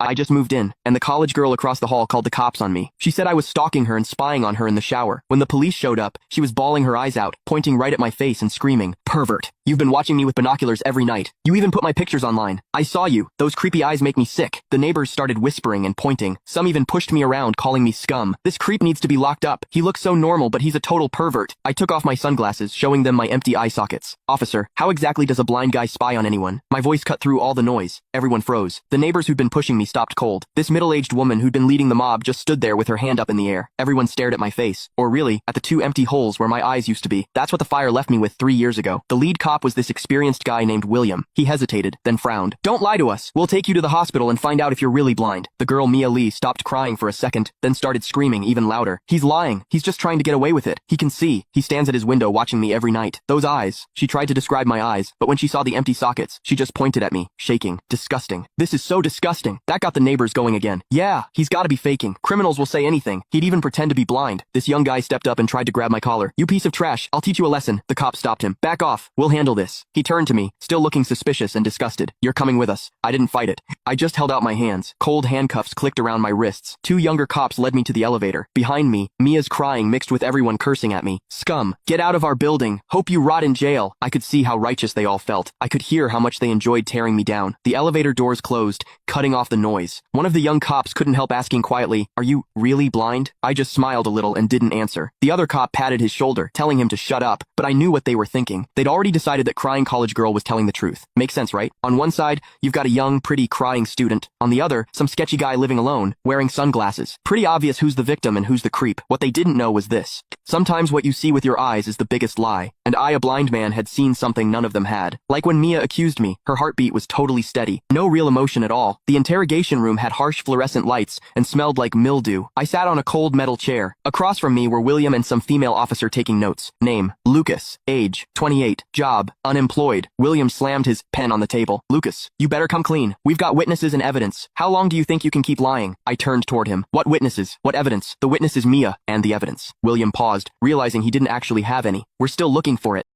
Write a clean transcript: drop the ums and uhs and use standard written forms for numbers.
I just moved in, and the college girl across the hall called the cops on me. She said I was stalking her and spying on her in the shower. When the police showed up, she was bawling her eyes out, pointing right at my face and screaming, "Pervert! You've been watching me with binoculars every night. You even put my pictures online. I saw you. Those creepy eyes make me sick." The neighbors started whispering and pointing. Some even pushed me around, calling me scum. "This creep needs to be locked up. He looks so normal, but he's a total pervert." I took off my sunglasses, showing them my empty eye sockets. "Officer, how exactly does a blind guy spy on anyone?" My voice cut through all the noise. Everyone froze. The neighbors who'd been pushing me stopped cold. This middle-aged woman who'd been leading the mob just stood there with her hand up in the air. Everyone stared at my face. Or really, at the two empty holes where my eyes used to be. That's what the fire left me with 3 years ago. The lead cop was this experienced guy named William. He hesitated, then frowned. "Don't lie to us. We'll take you to the hospital and find out if you're really blind." The girl Mia Lee stopped crying for a second, then started screaming even louder. "He's lying. He's just trying to get away with it. He can see. He stands at his window watching me every night. Those eyes." She tried to describe my eyes, but when she saw the empty sockets, she just pointed at me, shaking. "Disgusting. This is so disgusting." That got the neighbors going again. "Yeah, he's gotta be faking. Criminals will say anything. He'd even pretend to be blind." This young guy stepped up and tried to grab my collar. "You piece of trash. I'll teach you a lesson." The cop stopped him. "Back off. We'll handle this." He turned to me, still looking suspicious and disgusted. "You're coming with us." I didn't fight it. I just held out my hands. Cold handcuffs clicked around my wrists. 2 younger cops led me to the elevator. Behind me, Mia's crying mixed with everyone cursing at me. "Scum. Get out of our building. Hope you rot in jail." I could see how righteous they all felt. I could hear how much they enjoyed tearing me down. The elevator doors closed, cutting off the noise. One of the young cops couldn't help asking quietly, "Are you really blind?" I just smiled a little and didn't answer. The other cop patted his shoulder, telling him to shut up, but I knew what they were thinking. They'd already decided that crying college girl was telling the truth. Makes sense, right? On one side, you've got a young, pretty, crying student. On the other, some sketchy guy living alone, wearing sunglasses. Pretty obvious who's the victim and who's the creep. What they didn't know was this. Sometimes what you see with your eyes is the biggest lie. And I, a blind man, had seen something none of them had. Like when Mia accused me, her heartbeat was totally steady. No real emotion at all. The interrogation room had harsh fluorescent lights and smelled like mildew. I sat on a cold metal chair. Across from me were William and some female officer taking notes. Name, Lucas. Age, 28. Job, unemployed. William slammed his pen on the table. "Lucas, you better come clean. We've got witnesses and evidence. How long do you think you can keep lying?" I turned toward him. "What witnesses? What evidence?" "The witness is Mia, and the evidence." William paused, realizing he didn't actually have any. "We're still looking for it."